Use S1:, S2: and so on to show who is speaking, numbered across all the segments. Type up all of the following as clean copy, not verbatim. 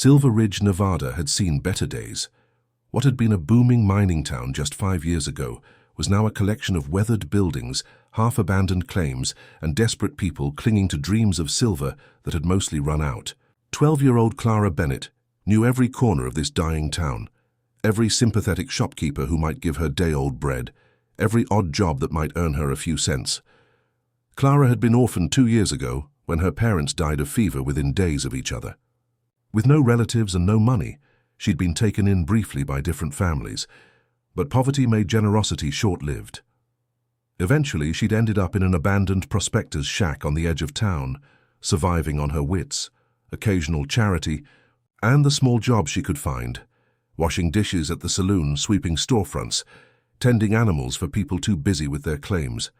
S1: Silver Ridge, Nevada had seen better days. What had been a booming mining town just 5 years ago was now a collection of weathered buildings, half-abandoned claims, and desperate people clinging to dreams of silver that had mostly run out. 12-year-old Clara Bennett knew every corner of this dying town, every sympathetic shopkeeper who might give her day-old bread, every odd job that might earn her a few cents. Clara had been orphaned 2 years ago when her parents died of fever within days of each other. With no relatives and no money, she'd been taken in briefly by different families, but poverty made generosity short-lived. Eventually, she'd ended up in an abandoned prospector's shack on the edge of town, surviving on her wits, occasional charity, and the small jobs she could find, washing dishes at the saloon, sweeping storefronts, tending animals for people too busy with their claims.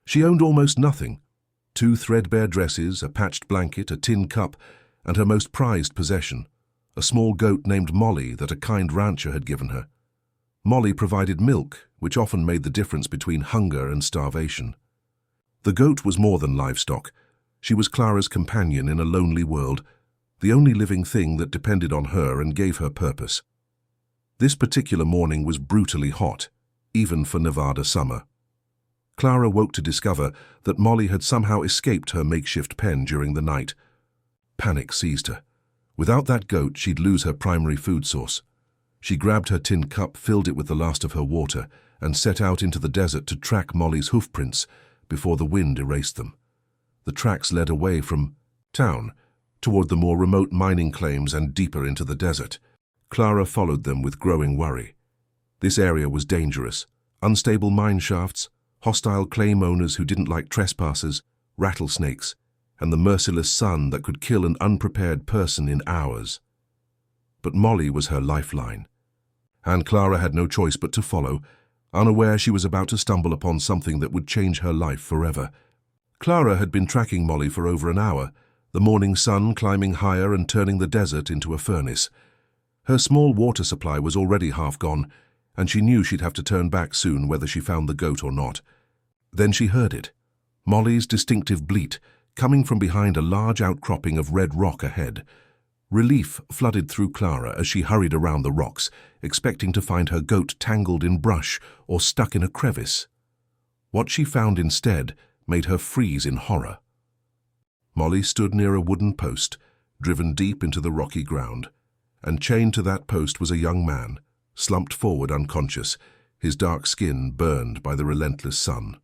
S1: She owned almost nothing: 2 threadbare dresses, a patched blanket, a tin cup, and her most prized possession, a small goat named Molly that a kind rancher had given her. Molly provided milk, which often made the difference between hunger and starvation. The goat was more than livestock. She was Clara's companion in a lonely world, the only living thing that depended on her and gave her purpose. This particular morning was brutally hot, even for Nevada summer. Clara woke to discover that Molly had somehow escaped her makeshift pen during the night. Panic seized her. Without that goat, she'd lose her primary food source. She grabbed her tin cup, filled it with the last of her water, and set out into the desert to track Molly's hoofprints before the wind erased them. The tracks led away from town, toward the more remote mining claims and deeper into the desert. Clara followed them with growing worry. This area was dangerous. Unstable mine shafts, hostile claim owners who didn't like trespassers, rattlesnakes, and the merciless sun that could kill an unprepared person in hours. But Molly was her lifeline, and Clara had no choice but to follow, unaware she was about to stumble upon something that would change her life forever. Clara had been tracking Molly for over an hour, the morning sun climbing higher and turning the desert into a furnace. Her small water supply was already half gone, and she knew she'd have to turn back soon whether she found the goat or not. Then she heard it, Molly's distinctive bleat, coming from behind a large outcropping of red rock ahead. Relief flooded through Clara as she hurried around the rocks, expecting to find her goat tangled in brush or stuck in a crevice. What she found instead made her freeze in horror. Molly stood near a wooden post, driven deep into the rocky ground, and chained to that post was a young man, slumped forward unconscious, his dark skin burned by the relentless sun.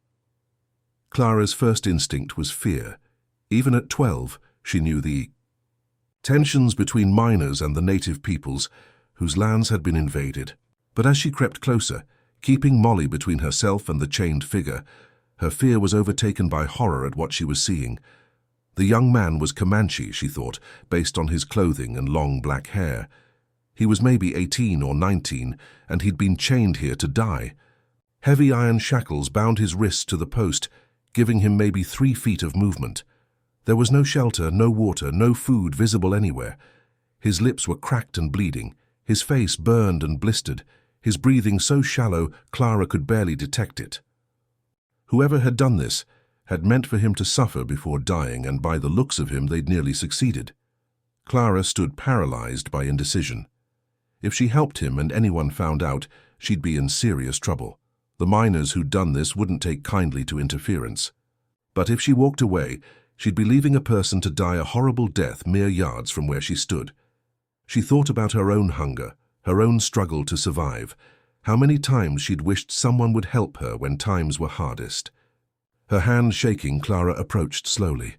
S1: Clara's first instinct was fear. Even at 12, she knew the tensions between miners and the native peoples, whose lands had been invaded. But as she crept closer, keeping Molly between herself and the chained figure, her fear was overtaken by horror at what she was seeing. The young man was Comanche, she thought, based on his clothing and long black hair. He was maybe 18 or 19, and he'd been chained here to die. Heavy iron shackles bound his wrists to the post, giving him maybe 3 feet of movement. There was no shelter, no water, no food visible anywhere. His lips were cracked and bleeding, his face burned and blistered, his breathing so shallow Clara could barely detect it. Whoever had done this had meant for him to suffer before dying, and by the looks of him they'd nearly succeeded. Clara stood paralyzed by indecision. If she helped him and anyone found out, she'd be in serious trouble. The miners who'd done this wouldn't take kindly to interference. But if she walked away, she'd be leaving a person to die a horrible death mere yards from where she stood. She thought about her own hunger, her own struggle to survive, how many times she'd wished someone would help her when times were hardest. Her hand shaking, Clara approached slowly.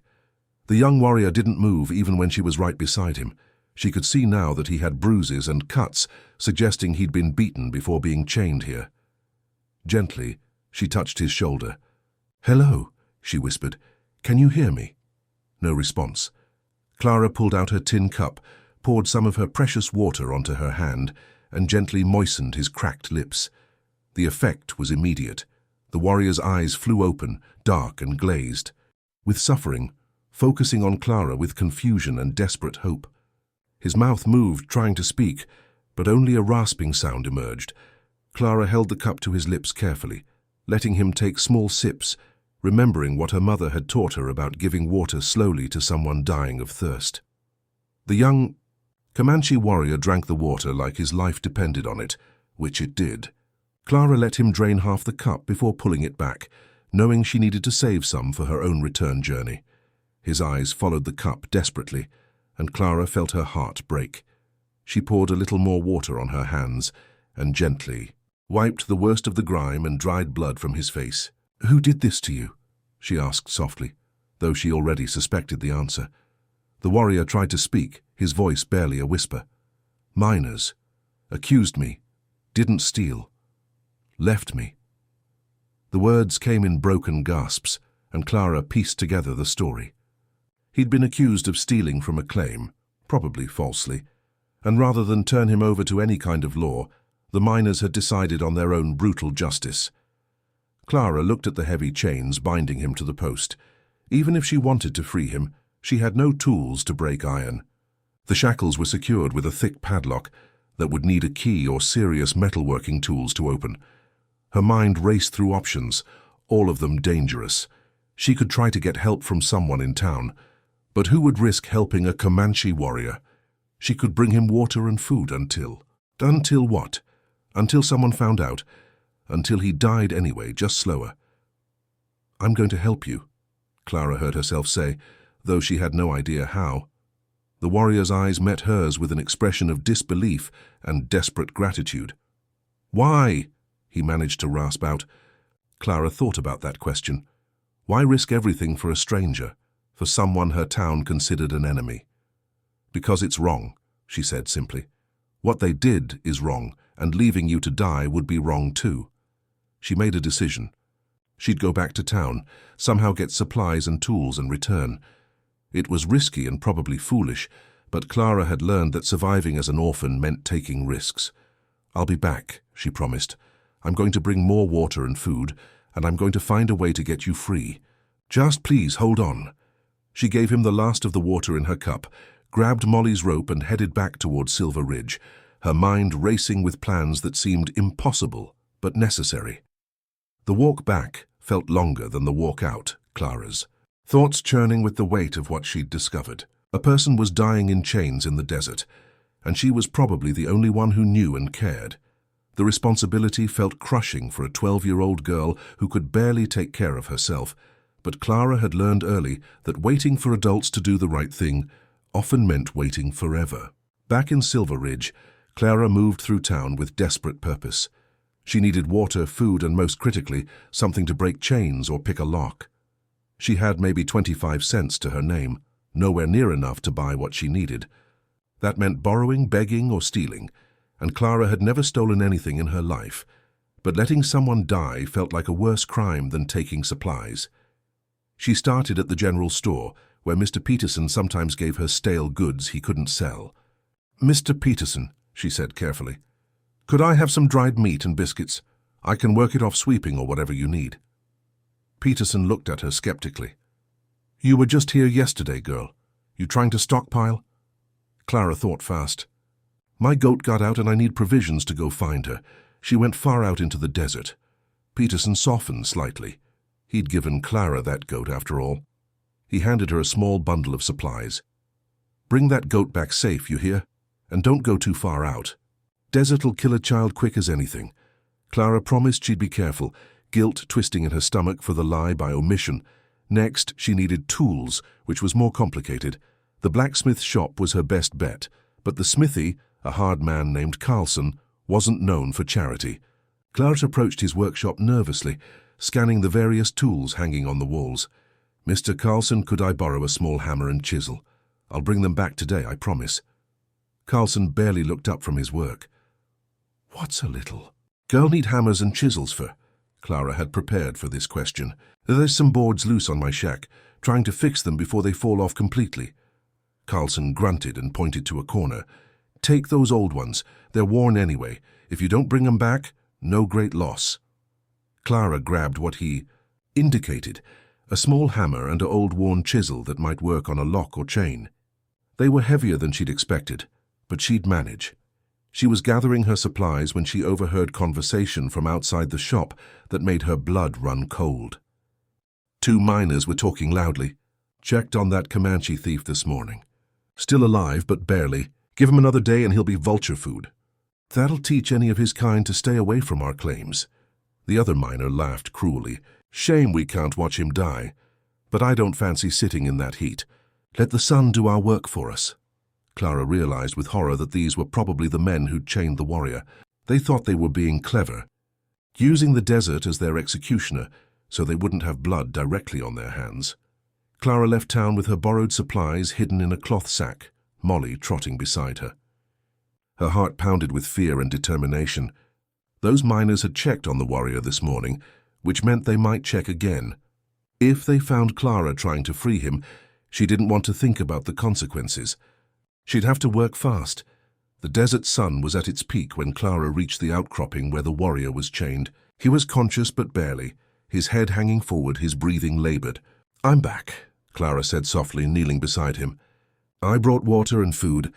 S1: The young warrior didn't move even when she was right beside him. She could see now that he had bruises and cuts, suggesting he'd been beaten before being chained here. Gently, she touched his shoulder. "Hello," she whispered. "Can you hear me?" No response. Clara pulled out her tin cup, poured some of her precious water onto her hand, and gently moistened his cracked lips. The effect was immediate. The warrior's eyes flew open, dark and glazed, with suffering, focusing on Clara with confusion and desperate hope. His mouth moved, trying to speak, but only a rasping sound emerged. Clara held the cup to his lips carefully, letting him take small sips, remembering what her mother had taught her about giving water slowly to someone dying of thirst. The young Comanche warrior drank the water like his life depended on it, which it did. Clara let him drain half the cup before pulling it back, knowing she needed to save some for her own return journey. His eyes followed the cup desperately, and Clara felt her heart break. She poured a little more water on her hands and gently wiped the worst of the grime and dried blood from his face. "Who did this to you?" she asked softly, though she already suspected the answer. The warrior tried to speak, his voice barely a whisper. "Miners. Accused me. Didn't steal. Left me." The words came in broken gasps, and Clara pieced together the story. He'd been accused of stealing from a claim, probably falsely, and rather than turn him over to any kind of law, the miners had decided on their own brutal justice. Clara looked at the heavy chains binding him to the post. Even if she wanted to free him, she had no tools to break iron. The shackles were secured with a thick padlock that would need a key or serious metalworking tools to open. Her mind raced through options, all of them dangerous. She could try to get help from someone in town, but who would risk helping a Comanche warrior? She could bring him water and food until what? Until someone found out. Until he died anyway, just slower. "I'm going to help you," Clara heard herself say, though she had no idea how. The warrior's eyes met hers with an expression of disbelief and desperate gratitude. "Why?" he managed to rasp out. Clara thought about that question. Why risk everything for a stranger, for someone her town considered an enemy? "Because it's wrong," she said simply. "What they did is wrong, and leaving you to die would be wrong too." She made a decision. She'd go back to town, somehow get supplies and tools and return. It was risky and probably foolish, but Clara had learned that surviving as an orphan meant taking risks. "I'll be back," she promised. "I'm going to bring more water and food, and I'm going to find a way to get you free. Just please hold on." She gave him the last of the water in her cup, grabbed Molly's rope and headed back toward Silver Ridge, her mind racing with plans that seemed impossible but necessary. The walk back felt longer than the walk out, Clara's. Thoughts churning with the weight of what she'd discovered. A person was dying in chains in the desert, and she was probably the only one who knew and cared. The responsibility felt crushing for a 12-year-old girl who could barely take care of herself, but Clara had learned early that waiting for adults to do the right thing often meant waiting forever. Back in Silver Ridge, Clara moved through town with desperate purpose. She needed water, food, and most critically, something to break chains or pick a lock. She had maybe 25 cents to her name, nowhere near enough to buy what she needed. That meant borrowing, begging, or stealing, and Clara had never stolen anything in her life. But letting someone die felt like a worse crime than taking supplies. She started at the general store, where Mr. Peterson sometimes gave her stale goods he couldn't sell. "Mr. Peterson," she said carefully, "could I have some dried meat and biscuits? I can work it off sweeping or whatever you need." Peterson looked at her skeptically. "You were just here yesterday, girl. You trying to stockpile?" Clara thought fast. "My goat got out and I need provisions to go find her. She went far out into the desert." Peterson softened slightly. He'd given Clara that goat after all. He handed her a small bundle of supplies. "Bring that goat back safe, you hear? And don't go too far out. Desert'll kill a child quick as anything." Clara promised she'd be careful, guilt twisting in her stomach for the lie by omission. Next, she needed tools, which was more complicated. The blacksmith shop was her best bet, but the smithy, a hard man named Carlson, wasn't known for charity. Clara approached his workshop nervously, scanning the various tools hanging on the walls. "Mr. Carlson, could I borrow a small hammer and chisel? I'll bring them back today, I promise." Carlson barely looked up from his work. "What's a little? Girl need hammers and chisels for?" Clara had prepared for this question. "There's some boards loose on my shack, trying to fix them before they fall off completely." Carlson grunted and pointed to a corner. "Take those old ones. They're worn anyway. If you don't bring them back, no great loss." Clara grabbed what he indicated, a small hammer and an old worn chisel that might work on a lock or chain. They were heavier than she'd expected, but she'd manage. She was gathering her supplies when she overheard conversation from outside the shop that made her blood run cold. Two miners were talking loudly. "Checked on that Comanche thief this morning. Still alive, but barely. Give him another day and he'll be vulture food. That'll teach any of his kind to stay away from our claims. The other miner laughed cruelly. Shame we can't watch him die. But I don't fancy sitting in that heat. Let the sun do our work for us. Clara realized with horror that these were probably the men who'd chained the warrior. They thought they were being clever, using the desert as their executioner so they wouldn't have blood directly on their hands. Clara left town with her borrowed supplies hidden in a cloth sack, Molly trotting beside her. Her heart pounded with fear and determination. Those miners had checked on the warrior this morning, which meant they might check again. If they found Clara trying to free him, she didn't want to think about the consequences. She'd have to work fast. The desert sun was at its peak when Clara reached the outcropping where the warrior was chained. He was conscious but barely, his head hanging forward, his breathing labored. "I'm back," Clara said softly, kneeling beside him. "I brought water and food,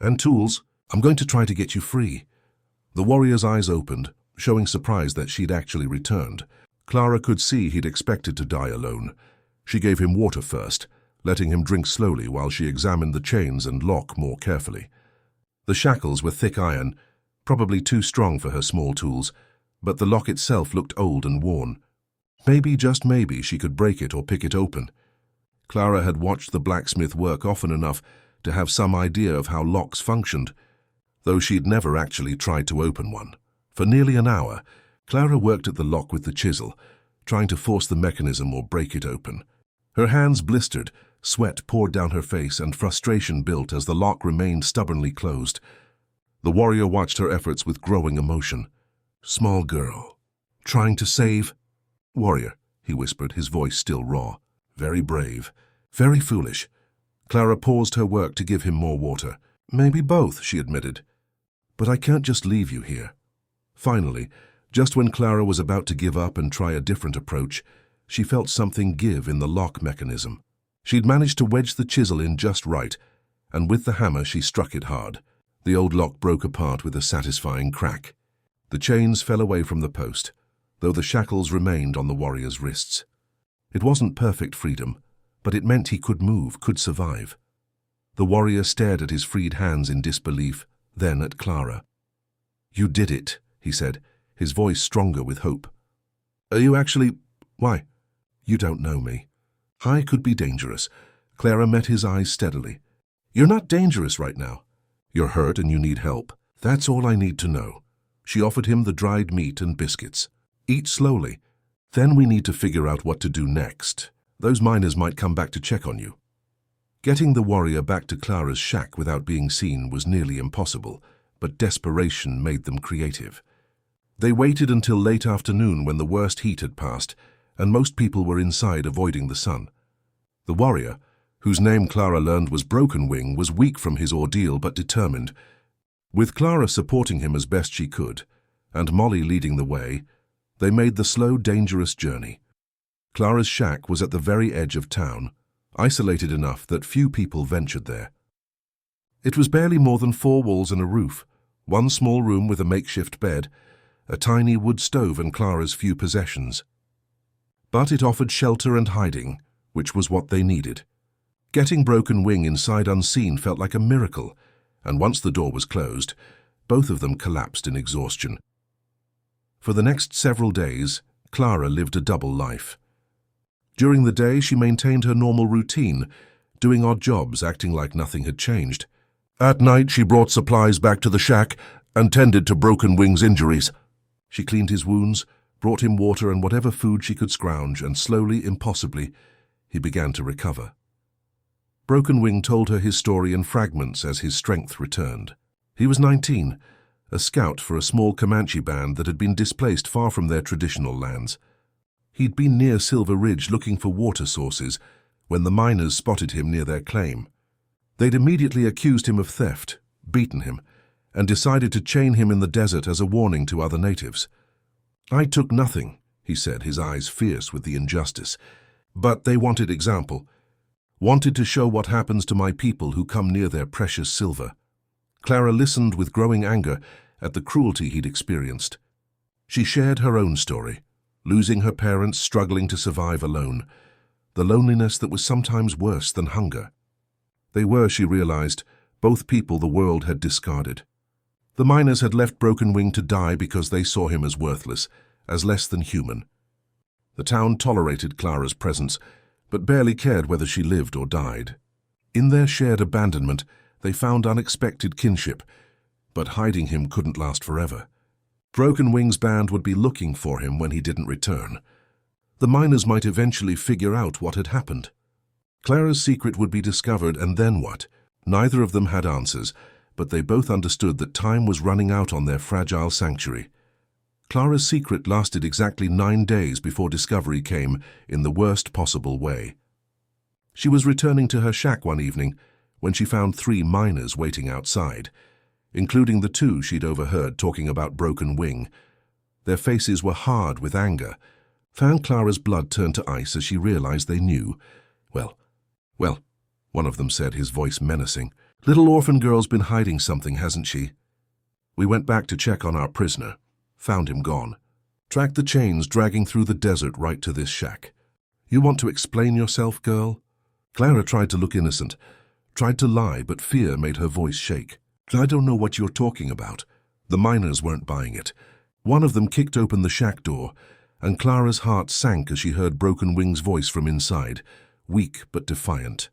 S1: and tools. I'm going to try to get you free." The warrior's eyes opened, showing surprise that she'd actually returned. Clara could see he'd expected to die alone. She gave him water first, letting him drink slowly while she examined the chains and lock more carefully. The shackles were thick iron, probably too strong for her small tools, but the lock itself looked old and worn. Maybe, just maybe, she could break it or pick it open. Clara had watched the blacksmith work often enough to have some idea of how locks functioned, though she'd never actually tried to open one. For nearly an hour, Clara worked at the lock with the chisel, trying to force the mechanism or break it open. Her hands blistered, sweat poured down her face, and frustration built as the lock remained stubbornly closed. The warrior watched her efforts with growing emotion. "Small girl, trying to save—" "Warrior," he whispered, his voice still raw. "Very brave, very foolish." Clara paused her work to give him more water. "Maybe both," she admitted. "But I can't just leave you here." Finally, just when Clara was about to give up and try a different approach, she felt something give in the lock mechanism. She'd managed to wedge the chisel in just right, and with the hammer she struck it hard. The old lock broke apart with a satisfying crack. The chains fell away from the post, though the shackles remained on the warrior's wrists. It wasn't perfect freedom, but it meant he could move, could survive. The warrior stared at his freed hands in disbelief, then at Clara. "You did it," he said, his voice stronger with hope. "Are you actually— Why? You don't know me. I could be dangerous." Clara met his eyes steadily. "You're not dangerous right now. You're hurt and you need help. That's all I need to know." She offered him the dried meat and biscuits. "Eat slowly. Then we need to figure out what to do next. Those miners might come back to check on you." Getting the warrior back to Clara's shack without being seen was nearly impossible, but desperation made them creative. They waited until late afternoon when the worst heat had passed, and most people were inside avoiding the sun. The warrior, whose name Clara learned was Broken Wing, was weak from his ordeal but determined. With Clara supporting him as best she could, and Molly leading the way, they made the slow, dangerous journey. Clara's shack was at the very edge of town, isolated enough that few people ventured there. It was barely more than 4 walls and a roof, one small room with a makeshift bed, a tiny wood stove and Clara's few possessions. But it offered shelter and hiding, which was what they needed. Getting Broken Wing inside unseen felt like a miracle, and once the door was closed, both of them collapsed in exhaustion. For the next several days, Clara lived a double life. During the day, she maintained her normal routine, doing odd jobs, acting like nothing had changed. At night, she brought supplies back to the shack and tended to Broken Wing's injuries. She cleaned his wounds, brought him water and whatever food she could scrounge, and slowly, impossibly, he began to recover. Broken Wing told her his story in fragments as his strength returned. He was 19, a scout for a small Comanche band that had been displaced far from their traditional lands. He'd been near Silver Ridge looking for water sources when the miners spotted him near their claim. They'd immediately accused him of theft, beaten him, and decided to chain him in the desert as a warning to other natives. "I took nothing," he said, his eyes fierce with the injustice. "But they wanted example. Wanted to show what happens to my people who come near their precious silver." Clara listened with growing anger at the cruelty he'd experienced. She shared her own story, losing her parents, struggling to survive alone, the loneliness that was sometimes worse than hunger. They were, she realized, both people the world had discarded. The miners had left Broken Wing to die because they saw him as worthless, as less than human. The town tolerated Clara's presence, but barely cared whether she lived or died. In their shared abandonment, they found unexpected kinship, but hiding him couldn't last forever. Broken Wing's band would be looking for him when he didn't return. The miners might eventually figure out what had happened. Clara's secret would be discovered, and then what? Neither of them had answers, but they both understood that time was running out on their fragile sanctuary. Clara's secret lasted exactly 9 days before discovery came in the worst possible way. She was returning to her shack one evening when she found 3 miners waiting outside, including the 2 she'd overheard talking about Broken Wing. Their faces were hard with anger. Clara's blood turned to ice as she realized they knew. Well, one of them said, his voice menacing. Little orphan girl's been hiding something, hasn't she? We went back to check on our prisoner. Found him gone. Tracked the chains dragging through the desert right to this shack. You want to explain yourself, girl? Clara tried to look innocent, tried to lie, but fear made her voice shake. I don't know what you're talking about. The miners weren't buying it. One of them kicked open the shack door, and Clara's heart sank as she heard Broken Wing's voice from inside, weak but defiant.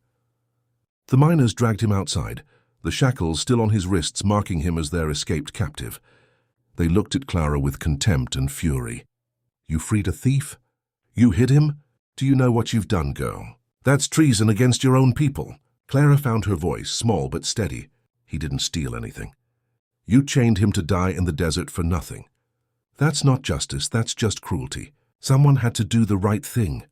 S1: The miners dragged him outside, the shackles still on his wrists marking him as their escaped captive. They looked at Clara with contempt and fury. You freed a thief? You hid him? Do you know what you've done, girl? That's treason against your own people. Clara found her voice, small but steady. He didn't steal anything. You chained him to die in the desert for nothing. That's not justice, that's just cruelty. Someone had to do the right thing.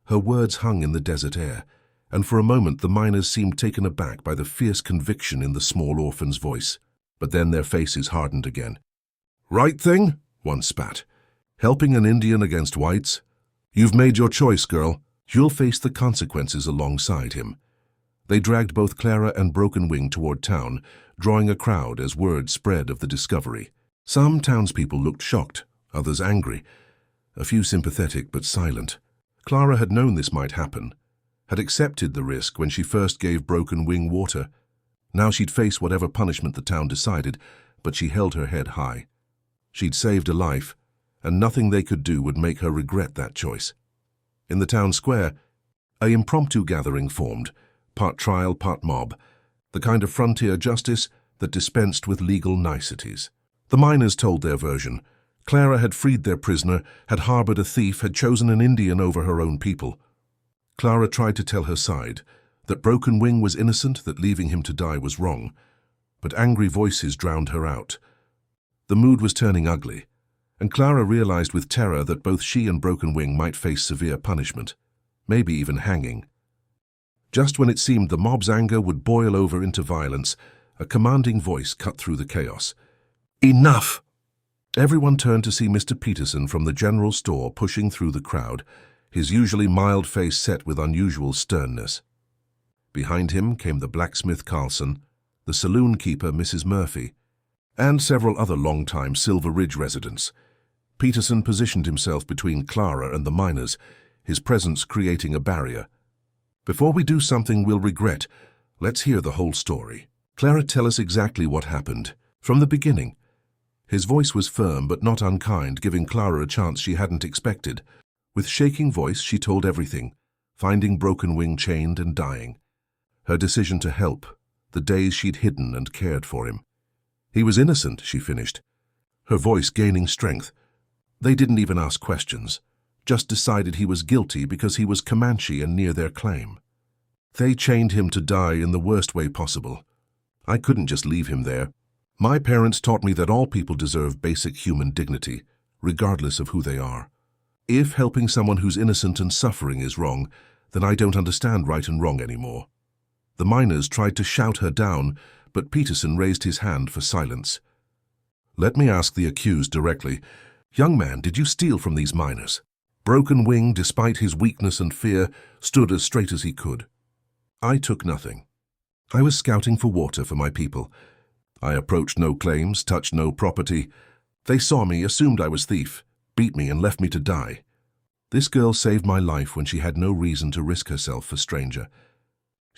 S1: Her words hung in the desert air, and for a moment the miners seemed taken aback by the fierce conviction in the small orphan's voice. But then their faces hardened again. Right thing? One spat. Helping an Indian against whites? You've made your choice, girl. You'll face the consequences alongside him. They dragged both Clara and Broken Wing toward town, drawing a crowd as word spread of the discovery. Some townspeople looked shocked, others angry, a few sympathetic but silent. Clara had known this might happen, had accepted the risk when she first gave Broken Wing water. Now she'd face whatever punishment the town decided, but she held her head high. She'd saved a life, and nothing they could do would make her regret that choice. In the town square, an impromptu gathering formed, part trial, part mob, the kind of frontier justice that dispensed with legal niceties. The miners told their version. Clara had freed their prisoner, had harbored a thief, had chosen an Indian over her own people. Clara tried to tell her side, that Broken Wing was innocent, that leaving him to die was wrong. But angry voices drowned her out. The mood was turning ugly, and Clara realized with terror that both she and Broken Wing might face severe punishment, maybe even hanging. Just when it seemed the mob's anger would boil over into violence, a commanding voice cut through the chaos. Enough! Everyone turned to see Mr. Peterson from the general store pushing through the crowd, his usually mild face set with unusual sternness. Behind him came the blacksmith Carlson, the saloon keeper Mrs. Murphy, and several other long-time Silver Ridge residents. Peterson positioned himself between Clara and the miners, his presence creating a barrier. Before we do something we'll regret, let's hear the whole story. Clara, tell us exactly what happened, from the beginning. His voice was firm but not unkind, giving Clara a chance she hadn't expected. With shaking voice, she told everything, finding Broken Wing chained and dying. Her decision to help, the days she'd hidden and cared for him. He was innocent, she finished, her voice gaining strength. They didn't even ask questions, just decided he was guilty because he was Comanche and near their claim. They chained him to die in the worst way possible. I couldn't just leave him there. My parents taught me that all people deserve basic human dignity, regardless of who they are. If helping someone who's innocent and suffering is wrong, then I don't understand right and wrong anymore. The miners tried to shout her down, but Peterson raised his hand for silence. Let me ask the accused directly. Young man, did you steal from these miners? Broken Wing, despite his weakness and fear, stood as straight as he could. I took nothing. I was scouting for water for my people. I approached no claims, touched no property. They saw me, assumed I was thief, beat me and left me to die. This girl saved my life when she had no reason to risk herself for stranger.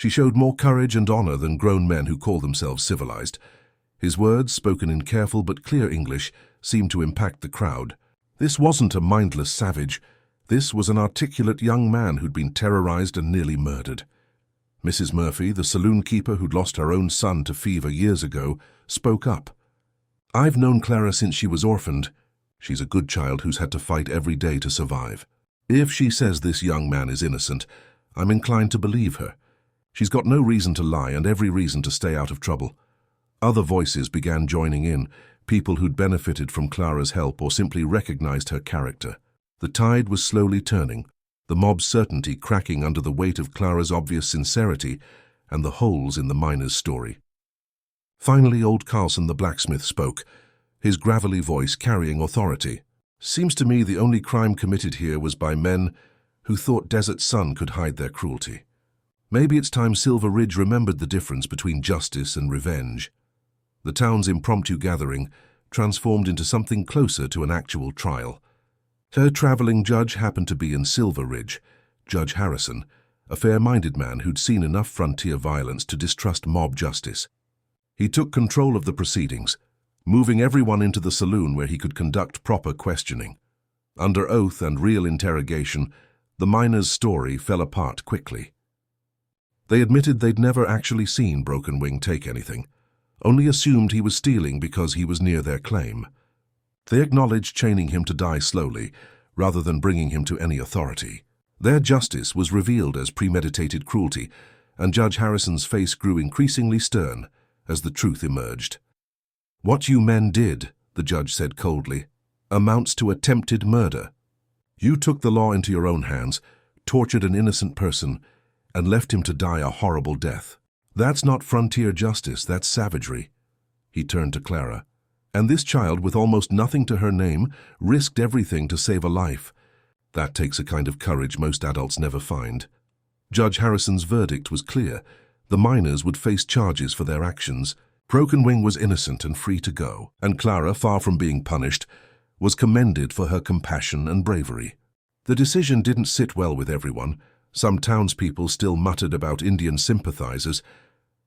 S1: She showed more courage and honor than grown men who call themselves civilized. His words, spoken in careful but clear English, seemed to impact the crowd. This wasn't a mindless savage. This was an articulate young man who'd been terrorized and nearly murdered. Mrs. Murphy, the saloon keeper who'd lost her own son to fever years ago, spoke up. "I've known Clara since she was orphaned. She's a good child who's had to fight every day to survive. If she says this young man is innocent, I'm inclined to believe her. She's got no reason to lie and every reason to stay out of trouble." Other voices began joining in, people who'd benefited from Clara's help or simply recognized her character. The tide was slowly turning, the mob's certainty cracking under the weight of Clara's obvious sincerity and the holes in the miner's story. Finally, old Carlson the blacksmith spoke, his gravelly voice carrying authority. "Seems to me the only crime committed here was by men who thought Desert Sun could hide their cruelty. Maybe it's time Silver Ridge remembered the difference between justice and revenge." The town's impromptu gathering transformed into something closer to an actual trial. Her traveling judge happened to be in Silver Ridge, Judge Harrison, a fair-minded man who'd seen enough frontier violence to distrust mob justice. He took control of the proceedings, moving everyone into the saloon where he could conduct proper questioning. Under oath and real interrogation, the miner's story fell apart quickly. They admitted they'd never actually seen Broken Wing take anything, only assumed he was stealing because he was near their claim. They acknowledged chaining him to die slowly, rather than bringing him to any authority. Their justice was revealed as premeditated cruelty, and Judge Harrison's face grew increasingly stern as the truth emerged. "What you men did," the judge said coldly, "amounts to attempted murder. You took the law into your own hands, tortured an innocent person, and left him to die a horrible death. That's not frontier justice, that's savagery." He turned to Clara. "And this child, with almost nothing to her name, risked everything to save a life. That takes a kind of courage most adults never find." Judge Harrison's verdict was clear. The miners would face charges for their actions. Broken Wing was innocent and free to go, and Clara, far from being punished, was commended for her compassion and bravery. The decision didn't sit well with everyone. Some townspeople still muttered about Indian sympathizers,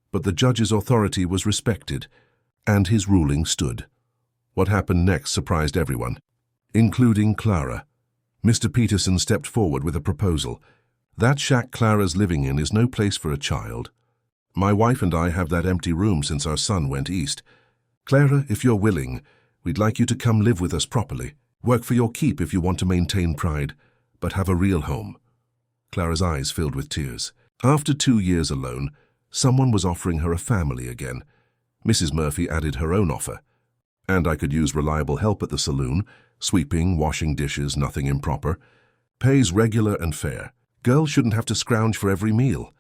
S1: but the judge's authority was respected, and his ruling stood. What happened next surprised everyone, including Clara. Mr. Peterson stepped forward with a proposal. "That shack Clara's living in is no place for a child. My wife and I have that empty room since our son went east. Clara, if you're willing, we'd like you to come live with us properly. Work for your keep if you want to maintain pride, but have a real home." Clara's eyes filled with tears. After 2 years alone, someone was offering her a family again. Mrs. Murphy added her own offer. "And I could use reliable help at the saloon, sweeping, washing dishes, nothing improper. Pays regular and fair. Girls shouldn't have to scrounge for every meal."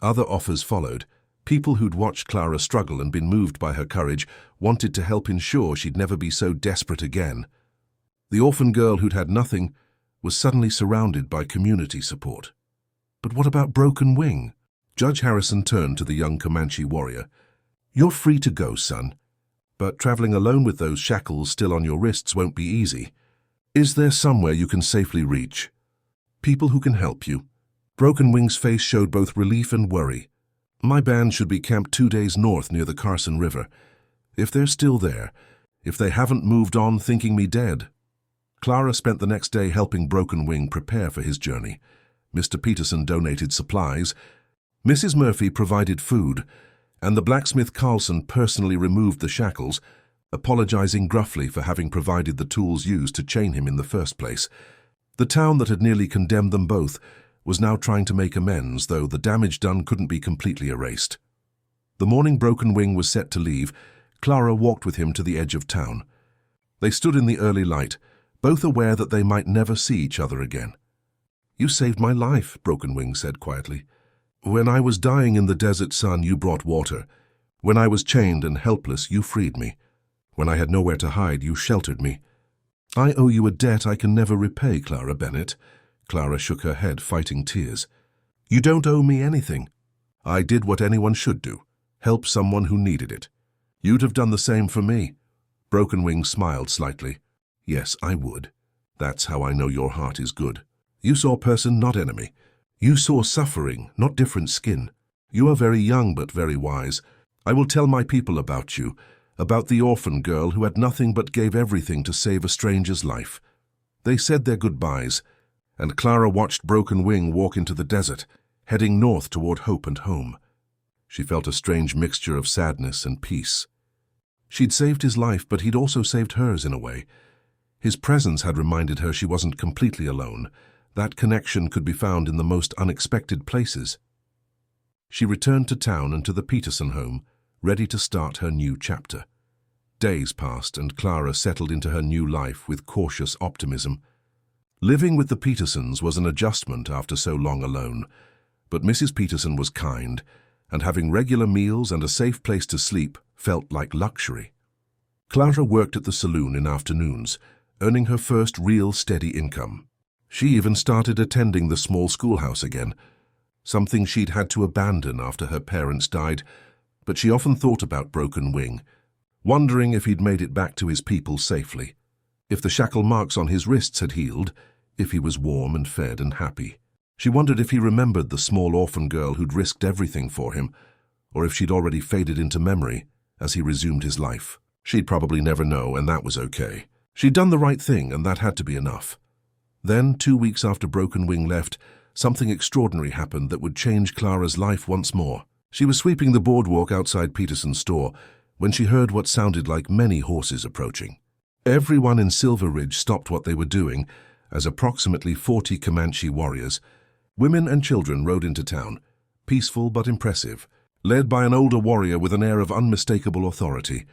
S1: Other offers followed. People who'd watched Clara struggle and been moved by her courage wanted to help ensure she'd never be so desperate again. The orphan girl who'd had nothing was suddenly surrounded by community support. But what about Broken Wing? Judge Harrison turned to the young Comanche warrior. "You're free to go, son, but traveling alone with those shackles still on your wrists won't be easy. Is there somewhere you can safely reach? People who can help you?" Broken Wing's face showed both relief and worry. "My band should be camped 2 days north near the Carson River. If they're still there, if they haven't moved on thinking me dead." Clara spent the next day helping Broken Wing prepare for his journey. Mr. Peterson donated supplies. Mrs. Murphy provided food, and the blacksmith Carlson personally removed the shackles, apologizing gruffly for having provided the tools used to chain him in the first place. The town that had nearly condemned them both was now trying to make amends, though the damage done couldn't be completely erased. The morning Broken Wing was set to leave, Clara walked with him to the edge of town. They stood in the early light, both aware that they might never see each other again. "You saved my life," Broken Wing said quietly. "When I was dying in the desert sun, you brought water. When I was chained and helpless, you freed me. When I had nowhere to hide, you sheltered me. I owe you a debt I can never repay, Clara Bennett." Clara shook her head, fighting tears. "You don't owe me anything. I did what anyone should do, help someone who needed it. You'd have done the same for me." Broken Wing smiled slightly. "Yes, I would. That's how I know your heart is good. You saw person, not enemy. You saw suffering, not different skin. You are very young but very wise. I will tell my people about you, about the orphan girl who had nothing but gave everything to save a stranger's life." They said their goodbyes, and Clara watched Broken Wing walk into the desert, heading north toward hope and home. She felt a strange mixture of sadness and peace. She'd saved his life, but he'd also saved hers in a way. His presence had reminded her she wasn't completely alone. That connection could be found in the most unexpected places. She returned to town and to the Peterson home, ready to start her new chapter. Days passed, and Clara settled into her new life with cautious optimism. Living with the Petersons was an adjustment after so long alone, but Mrs. Peterson was kind, and having regular meals and a safe place to sleep felt like luxury. Clara worked at the saloon in afternoons, earning her first real steady income. She even started attending the small schoolhouse again, something she'd had to abandon after her parents died, but she often thought about Broken Wing, wondering if he'd made it back to his people safely, if the shackle marks on his wrists had healed, if he was warm and fed and happy. She wondered if he remembered the small orphan girl who'd risked everything for him, or if she'd already faded into memory as he resumed his life. She'd probably never know, and that was okay. She'd done the right thing, and that had to be enough. Then, 2 weeks after Broken Wing left, something extraordinary happened that would change Clara's life once more. She was sweeping the boardwalk outside Peterson's store when she heard what sounded like many horses approaching. Everyone in Silver Ridge stopped what they were doing as approximately 40 Comanche warriors, women and children, rode into town, peaceful but impressive, led by an older warrior with an air of unmistakable authority.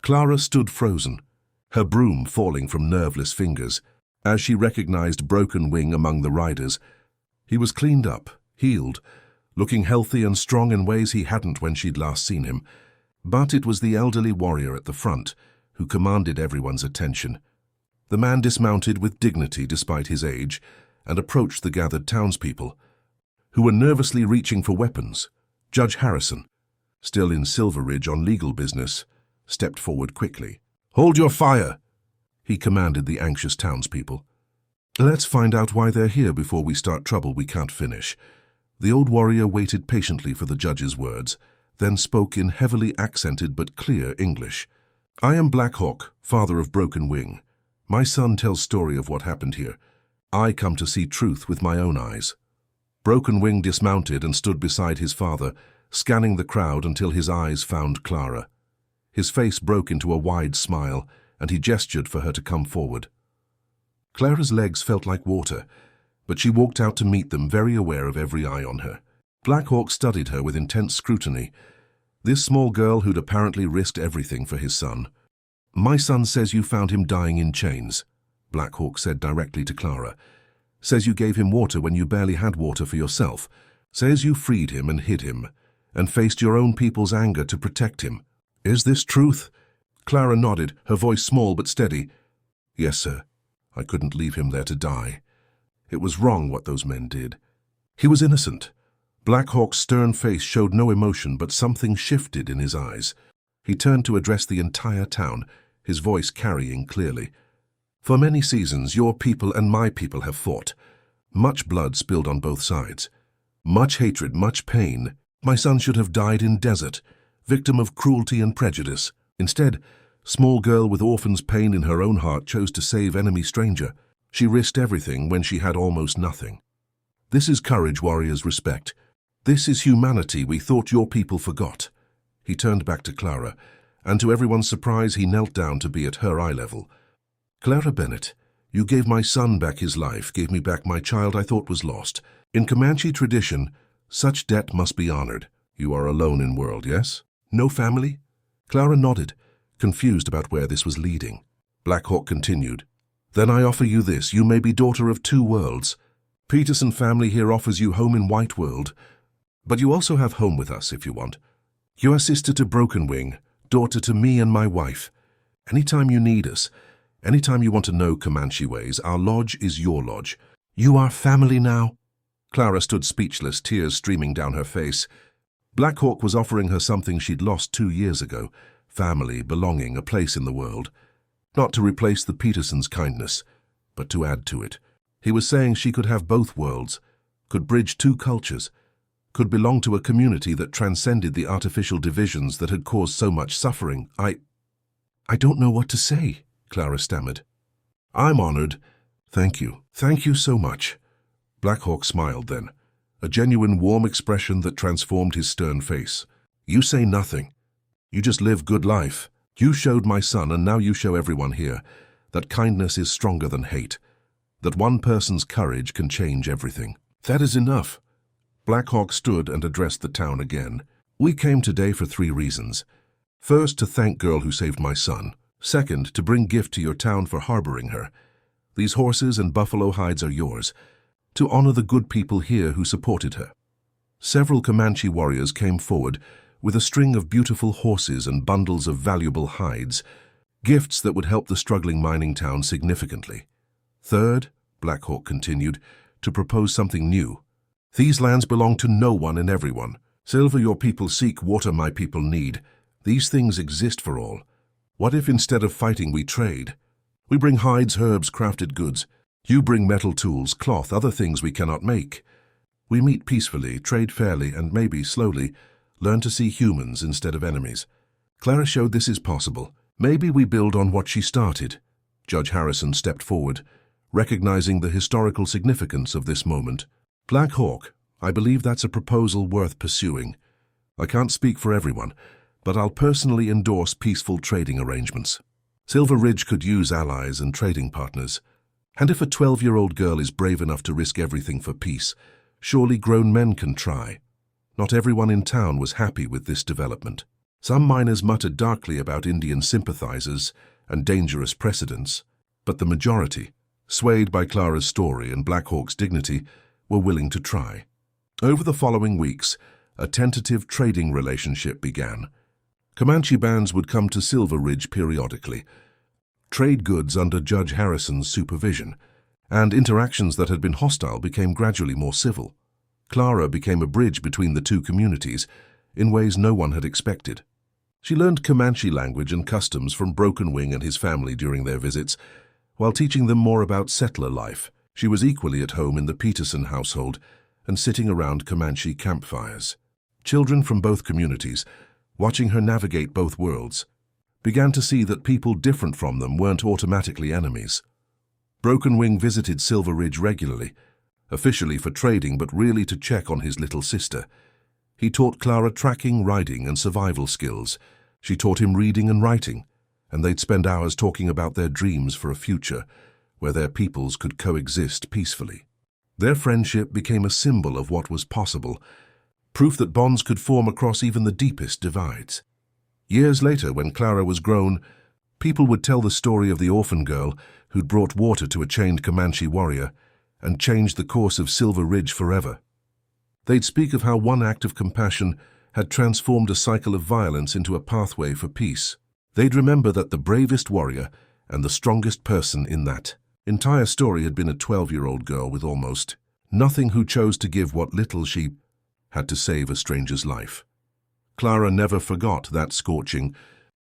S1: Clara stood frozen, her broom falling from nerveless fingers, as she recognized Broken Wing among the riders. He was cleaned up, healed, looking healthy and strong in ways he hadn't when she'd last seen him. But it was the elderly warrior at the front who commanded everyone's attention. The man dismounted with dignity despite his age and approached the gathered townspeople, who were nervously reaching for weapons. Judge Harrison, still in Silver Ridge on legal business, stepped forward quickly. "Hold your fire," he commanded the anxious townspeople. "Let's find out why they're here before we start trouble we can't finish." The old warrior waited patiently for the judge's words, then spoke in heavily accented but clear English. "I am Black Hawk, father of Broken Wing. My son tells story of what happened here. I come to see truth with my own eyes." Broken Wing dismounted and stood beside his father, scanning the crowd until his eyes found Clara. His face broke into a wide smile, and he gestured for her to come forward. Clara's legs felt like water, but she walked out to meet them, very aware of every eye on her. Black Hawk studied her with intense scrutiny. This small girl who'd apparently risked everything for his son. "My son says you found him dying in chains," Black Hawk said directly to Clara. "Says you gave him water when you barely had water for yourself. Says you freed him and hid him, and faced your own people's anger to protect him. Is this truth?" Clara nodded, her voice small but steady. "Yes, sir. I couldn't leave him there to die. It was wrong what those men did. He was innocent." Black Hawk's stern face showed no emotion, but something shifted in his eyes. He turned to address the entire town, his voice carrying clearly. "For many seasons, your people and my people have fought. Much blood spilled on both sides. Much hatred, much pain. My son should have died in desert, victim of cruelty and prejudice. Instead, small girl with orphan's pain in her own heart chose to save enemy stranger. She risked everything when she had almost nothing. This is courage warriors respect. This is humanity we thought your people forgot." He turned back to Clara, and to everyone's surprise he knelt down to be at her eye level. "Clara Bennett, you gave my son back his life, gave me back my child I thought was lost. In Comanche tradition, such debt must be honored. You are alone in world, yes? No family?" Clara nodded, confused about where this was leading. Black Hawk continued. "Then I offer you this. You may be daughter of two worlds. Peterson family here offers you home in White World, but you also have home with us if you want. You are sister to Broken Wing, daughter to me and my wife. Anytime you need us, anytime you want to know Comanche ways, our lodge is your lodge. You are family now." Clara stood speechless, tears streaming down her face. Black Hawk was offering her something she'd lost 2 years ago: family, belonging, a place in the world. Not to replace the Petersons' kindness, but to add to it. He was saying she could have both worlds, could bridge two cultures. could belong to a community that transcended the artificial divisions that had caused so much suffering. I don't know what to say, Clara stammered. I'm honored. Thank you. Thank you so much. Black Hawk smiled then, a genuine warm expression that transformed his stern face. You say nothing. You just live good life. You showed my son, and now you show everyone here, that kindness is stronger than hate, that one person's courage can change everything. That is enough. Black Hawk stood and addressed the town again. We came today for 3 reasons. First, to thank girl who saved my son. Second, to bring gift to your town for harboring her. These horses and buffalo hides are yours, to honor the good people here who supported her. Several Comanche warriors came forward with a string of beautiful horses and bundles of valuable hides, gifts that would help the struggling mining town significantly. Third, Black Hawk continued, to propose something new. These lands belong to no one and everyone. Silver your people seek, water my people need. These things exist for all. What if instead of fighting we trade? We bring hides, herbs, crafted goods. You bring metal tools, cloth, other things we cannot make. We meet peacefully, trade fairly, and maybe, slowly, learn to see humans instead of enemies. Clara showed this is possible. Maybe we build on what she started. Judge Harrison stepped forward, recognizing the historical significance of this moment. Black Hawk, I believe that's a proposal worth pursuing. I can't speak for everyone, but I'll personally endorse peaceful trading arrangements. Silver Ridge could use allies and trading partners. And if a 12-year-old girl is brave enough to risk everything for peace, surely grown men can try. Not everyone in town was happy with this development. Some miners muttered darkly about Indian sympathizers and dangerous precedents, but the majority, swayed by Clara's story and Black Hawk's dignity, were willing to try. Over the following weeks, a tentative trading relationship began. Comanche bands would come to Silver Ridge periodically, trade goods under Judge Harrison's supervision, and interactions that had been hostile became gradually more civil. Clara became a bridge between the two communities in ways no one had expected. She learned Comanche language and customs from Broken Wing and his family during their visits, while teaching them more about settler life. She was equally at home in the Peterson household and sitting around Comanche campfires. Children from both communities, watching her navigate both worlds, began to see that people different from them weren't automatically enemies. Broken Wing visited Silver Ridge regularly, officially for trading but really to check on his little sister. He taught Clara tracking, riding, and survival skills. She taught him reading and writing, and they'd spend hours talking about their dreams for a future where their peoples could coexist peacefully. Their friendship became a symbol of what was possible, proof that bonds could form across even the deepest divides. Years later, when Clara was grown, people would tell the story of the orphan girl who'd brought water to a chained Comanche warrior and changed the course of Silver Ridge forever. They'd speak of how one act of compassion had transformed a cycle of violence into a pathway for peace. They'd remember that the bravest warrior and the strongest person in that entire story had been a 12-year-old girl with almost nothing, who chose to give what little she had to save a stranger's life. Clara never forgot that scorching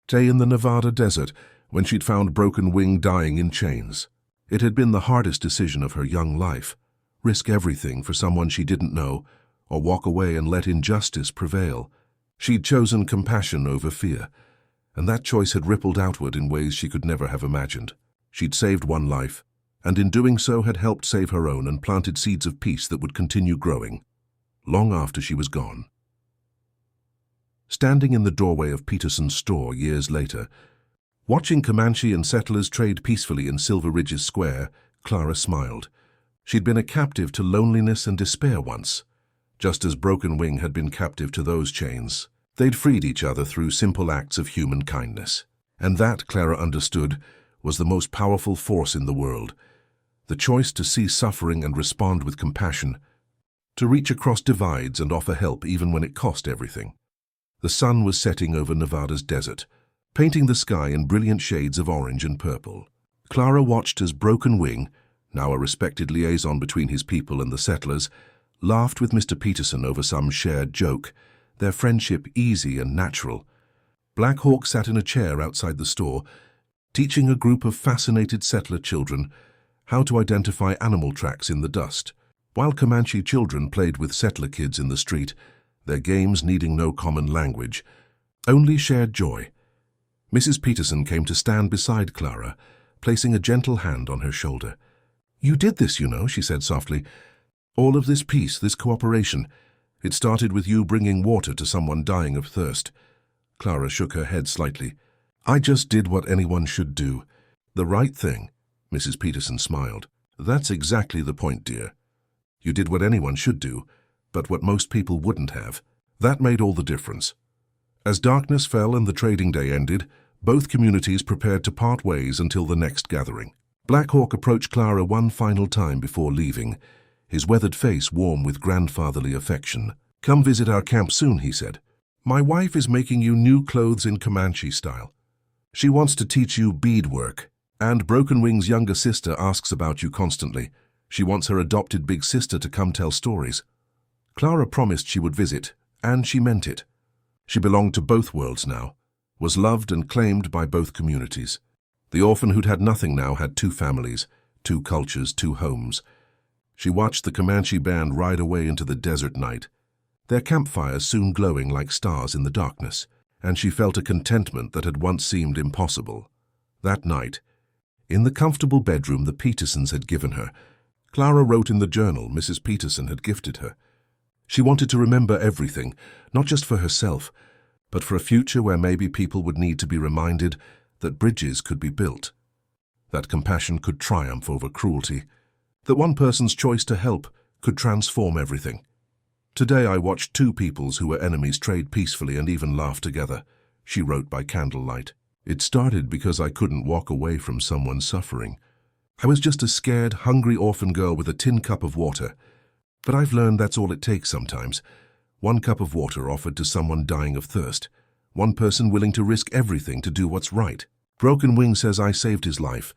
S1: day in the Nevada desert when she'd found Broken Wing dying in chains. It had been the hardest decision of her young life: risk everything for someone she didn't know, or walk away and let injustice prevail. She'd chosen compassion over fear, and that choice had rippled outward in ways she could never have imagined. She'd saved one life, and in doing so had helped save her own and planted seeds of peace that would continue growing long after she was gone. Standing in the doorway of Peterson's store years later, watching Comanche and settlers trade peacefully in Silver Ridge's square, Clara smiled. She'd been a captive to loneliness and despair once, just as Broken Wing had been captive to those chains. They'd freed each other through simple acts of human kindness. And that, Clara understood, was the most powerful force in the world: the choice to see suffering and respond with compassion, to reach across divides and offer help even when it cost everything. The sun was setting over Nevada's desert, painting the sky in brilliant shades of orange and purple. Clara watched as Broken Wing, now a respected liaison between his people and the settlers, laughed with Mr. Peterson over some shared joke, their friendship easy and natural. Black Hawk sat in a chair outside the store, teaching a group of fascinated settler children how to identify animal tracks in the dust. While Comanche children played with settler kids in the street, their games needing no common language, only shared joy, Mrs. Peterson came to stand beside Clara, placing a gentle hand on her shoulder. "You did this, you know," she said softly. "All of this peace, this cooperation. It started with you bringing water to someone dying of thirst." Clara shook her head slightly. "I just did what anyone should do. The right thing." Mrs. Peterson smiled. "That's exactly the point, dear. You did what anyone should do, but what most people wouldn't have. That made all the difference." As darkness fell and the trading day ended, both communities prepared to part ways until the next gathering. Black Hawk approached Clara one final time before leaving, his weathered face warm with grandfatherly affection. "Come visit our camp soon," he said. "My wife is making you new clothes in Comanche style. She wants to teach you beadwork, and Broken Wing's younger sister asks about you constantly. She wants her adopted big sister to come tell stories." Clara promised she would visit, and she meant it. She belonged to both worlds now, was loved and claimed by both communities. The orphan who'd had nothing now had two families, two cultures, two homes. She watched the Comanche band ride away into the desert night, their campfires soon glowing like stars in the darkness, and she felt a contentment that had once seemed impossible. That night, in the comfortable bedroom the Petersons had given her, Clara wrote in the journal Mrs. Peterson had gifted her. She wanted to remember everything, not just for herself, but for a future where maybe people would need to be reminded that bridges could be built, that compassion could triumph over cruelty, that one person's choice to help could transform everything. "Today I watched two peoples who were enemies trade peacefully and even laugh together," she wrote by candlelight. "It started because I couldn't walk away from someone suffering. I was just a scared, hungry orphan girl with a tin cup of water. But I've learned that's all it takes sometimes. One cup of water offered to someone dying of thirst. One person willing to risk everything to do what's right. Broken Wing says I saved his life,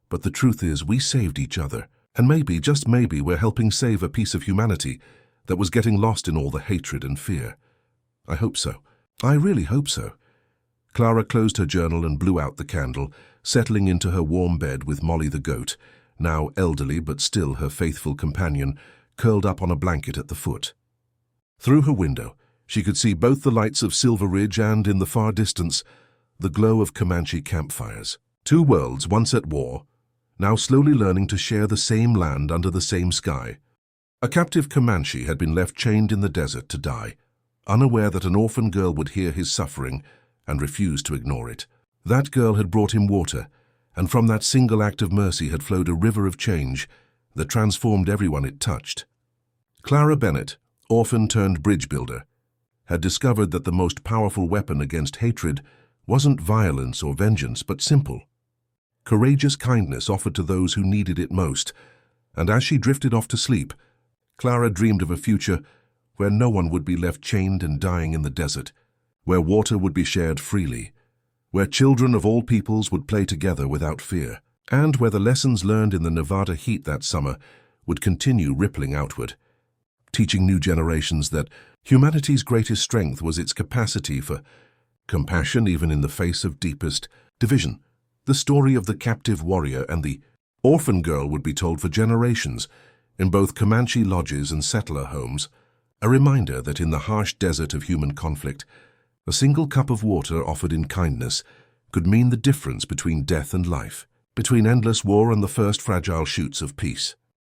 S1: but the truth is we saved each other. And maybe, just maybe, we're helping save a piece of humanity that was getting lost in all the hatred and fear. I hope so. I really hope so." Clara closed her journal and blew out the candle, settling into her warm bed with Molly the goat, now elderly but still her faithful companion, curled up on a blanket at the foot. Through her window, she could see both the lights of Silver Ridge and, in the far distance, the glow of Comanche campfires. Two worlds once at war, now slowly learning to share the same land under the same sky. A captive Comanche had been left chained in the desert to die, unaware that an orphan girl would hear his suffering and refuse to ignore it. That girl had brought him water, and from that single act of mercy had flowed a river of change that transformed everyone it touched. Clara Bennett, orphan turned bridge builder, had discovered that the most powerful weapon against hatred wasn't violence or vengeance, but simple, courageous kindness offered to those who needed it most. And as she drifted off to sleep, Clara dreamed of a future where no one would be left chained and dying in the desert, where water would be shared freely, where children of all peoples would play together without fear, and where the lessons learned in the Nevada heat that summer would continue rippling outward, teaching new generations that humanity's greatest strength was its capacity for compassion even in the face of deepest division. The story of the captive warrior and the orphan girl would be told for generations in both Comanche lodges and settler homes, a reminder that in the harsh desert of human conflict, a single cup of water offered in kindness could mean the difference between death and life, between endless war and the first fragile shoots of peace.